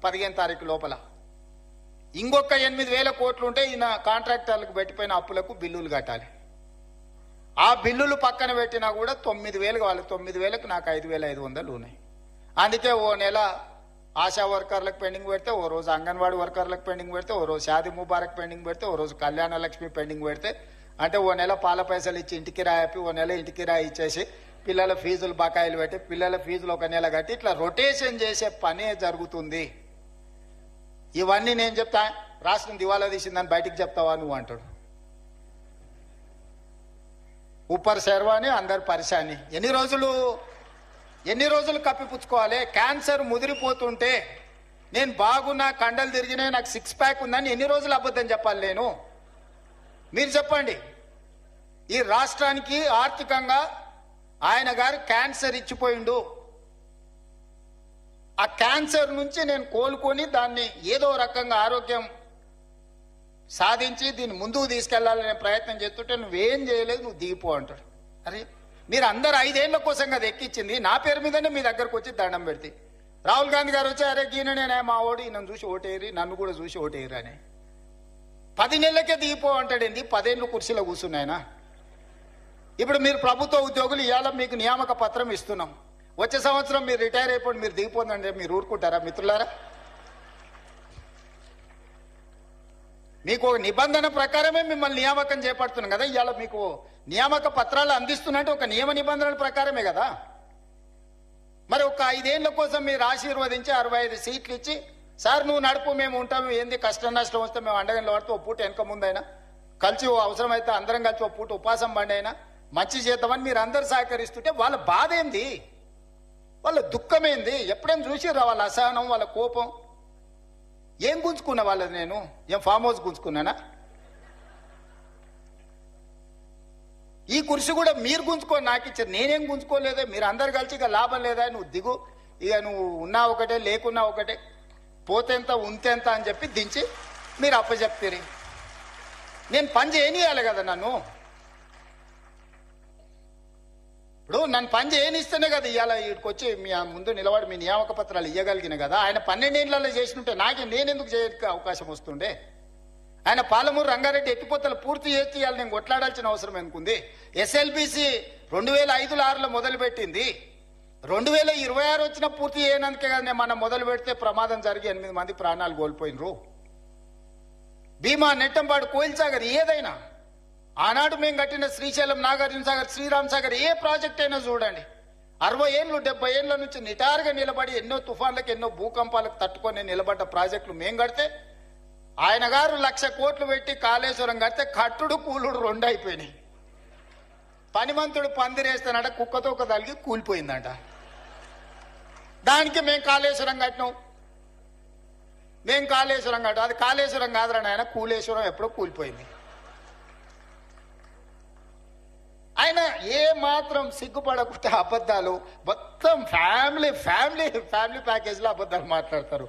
15 తారీఖు లోపల. ఇంకొక 8,000 కోట్లు ఉంటే ఈయన కాంట్రాక్టర్లకు పెట్టిపోయిన అప్పులకు బిల్లులు కట్టాలి. ఆ బిల్లులు పక్కన పెట్టినా కూడా 9,000 కావాలి. 9,000కు నాకు 5,500 ఉన్నాయి. అందుకే ఓ నెల ఆశా వర్కర్లకు పెండింగ్ పెడితే, ఓ రోజు అంగన్వాడీ వర్కర్లకు పెండింగ్ పెడితే, ఓ రోజు షాదీ ముబారక్ పెండింగ్ పెడితే, ఓ రోజు కళ్యాణ లక్ష్మి పెండింగ్ పెడితే, అంటే ఓ నెల పాల పైసలు ఇచ్చి ఇంటికి రాయపి, ఓ నెల ఇంటికి రాయి ఇచ్చేసి పిల్లల ఫీజులు బకాయిలు పెట్టి పిల్లల ఫీజులు ఒక నెల కట్టి ఇట్లా రొటేషన్ చేసే పనే జరుగుతుంది. ఇవన్నీ నేను చెప్తా, రాష్ట్రం దివాలా తీసిందని బయటికి చెప్తావా నువ్వు అంటాడు. ఊపర్ శర్వాని అందరు పరిశాని. ఎన్ని రోజులు కప్పిపుచ్చుకోవాలి? క్యాన్సర్ ముదిరిపోతుంటే నేను బాగున్నా, కండలు తిరిగినాయి, నాకు 6 ప్యాక్ ఉందని ఎన్ని రోజులు అబద్ధం చెప్పాలి నేను? మీరు చెప్పండి. ఈ రాష్ట్రానికి ఆర్థికంగా ఆయన గారు క్యాన్సర్ ఇచ్చిపోయిండు. ఆ క్యాన్సర్ నుంచి నేను కోలుకొని దాన్ని ఏదో రకంగా ఆరోగ్యం సాధించి దీన్ని ముందుకు తీసుకెళ్లాలనే ప్రయత్నం చేస్తుంటే నువ్వేం చేయలేదు, నువ్వు దిగిపో అంటాడు. అరే మీరు అందరు 5 ఏళ్ల కోసం కదా ఎక్కించింది, నా పేరు మీదనే మీ దగ్గరకు వచ్చి దండం పెడితే. రాహుల్ గాంధీ గారు వచ్చి అరే గీననే మా ఓడి నన్ను చూసి ఓటేరి, నన్ను కూడా చూసి ఓటేరు అని 10 నెలలకే దిగిపో అంటాడేంది? 10 ఏళ్ళు కుర్చీలో కూర్చున్నాయన. ఇప్పుడు మీరు ప్రభుత్వ ఉద్యోగులు, ఇవాళ మీకు నియామక పత్రం ఇస్తున్నాం, వచ్చే సంవత్సరం మీరు రిటైర్ అయిపోండి, మీరు దిగిపోందంటే మీరు ఊరుకుంటారా మిత్రులారా? మీకు ఒక నిబంధన ప్రకారమే మిమ్మల్ని నియామకం చేపడుతున్నాం కదా. ఇవాళ మీకు నియామక పత్రాలు అందిస్తున్నట్టు ఒక నియమ నిబంధనల ప్రకారమే కదా. మరి ఒక 5 ఏళ్ల కోసం మీరు ఆశీర్వదించి 65 సీట్లు ఇచ్చి, సార్ నువ్వు నడుపు, మేము ఉంటాము, ఏంది కష్టం నష్టం వస్తే మేము అండగా పడితే ఓ పూట వెనక ముందైనా కలిసి అవసరమైతే అందరం కలిసి ఓ పూట ఉపాసం బండి అయినా మంచి చేద్దామని మీరు అందరు సహకరిస్తుంటే వాళ్ళ బాధ ఏంది, వాళ్ళ దుఃఖం ఏంది? ఎప్పుడైనా చూసిర్రా వాళ్ళ అసహనం, వాళ్ళ కోపం? ఏం గుంజుకున్నా వాళ్ళది? నేను ఏం ఫామ్ హౌస్ గుంజుకున్నానా? ఈ కుర్చీ కూడా మీరు గుంజుకొని నాకు ఇచ్చారు, నేనేం గుంజుకోలేదే. మీరు అందరు కలిసి ఇక లాభం లేదా, నువ్వు దిగు, ఇక నువ్వు ఉన్నా ఒకటే లేకున్నా ఒకటే, పోతేంత ఉంతేంత అని చెప్పి దించి మీరు అప్పచెప్తారు. నేను పని చేయనియాలి కదా నన్ను. ఇప్పుడు నన్ను పని చేయనిస్తేనే కదా ఇవాళ వీటికి వచ్చి మీ ముందు నిలబడి మీ నియామక పత్రాలు ఇవ్వగలిగిన కదా. ఆయన 12 ఏళ్లలో చేసినట్టే నేనెందుకు చేయడానికి అవకాశం వస్తుండే? ఆయన పాలమూరు రంగారెడ్డి ఎత్తిపోతలు పూర్తి చేసి ఇవాళ నేను కొట్లాడాల్సిన అవసరం ఎందుకుంది? ఎస్ఎల్బిసి 2005-6లో మొదలుపెట్టింది, 2026 వచ్చినా పూర్తి చేయనందుకే కదా నేను మనం మొదలు పెడితే ప్రమాదం జరిగి 8 మంది ప్రాణాలు కోల్పోయినరు. భీమా, నెట్టంపాడు, కోయిల్ సాగర్ ఏదైనా, ఆనాడు మేము కట్టిన శ్రీశైలం, నాగార్జున సాగర్, శ్రీరామ్ సాగర్ ఏ ప్రాజెక్ట్ అయినా చూడండి, 60 ఏళ్ళు 70 ఏళ్ల నుంచి నిటారుగా నిలబడి ఎన్నో తుఫాన్లకు ఎన్నో భూకంపాలకు తట్టుకొని నిలబడ్డ ప్రాజెక్టులు మేము కడితే, ఆయన గారు 1,00,000 కోట్లు పెట్టి కాళేశ్వరం కడితే కట్టుడు కూలుడు 2 అయిపోయినాయి. పనిమంతుడు పందిరేస్తానట, కుక్కతో ఒక తలిగి కూలిపోయిందంట. దానికి మేము కాళేశ్వరం కట్టినాం, మేము కాళేశ్వరం కట్టాం. అది కాళేశ్వరం కాదురా నాయన, కూలేశ్వరం ఎప్పుడో కూలిపోయింది. ఆయన ఏ మాత్రం సిగ్గుపడకుంటే అబద్ధాలు మొత్తం ఫ్యామిలీ ప్యాకేజ్లో అబద్ధాలు మాట్లాడతారు.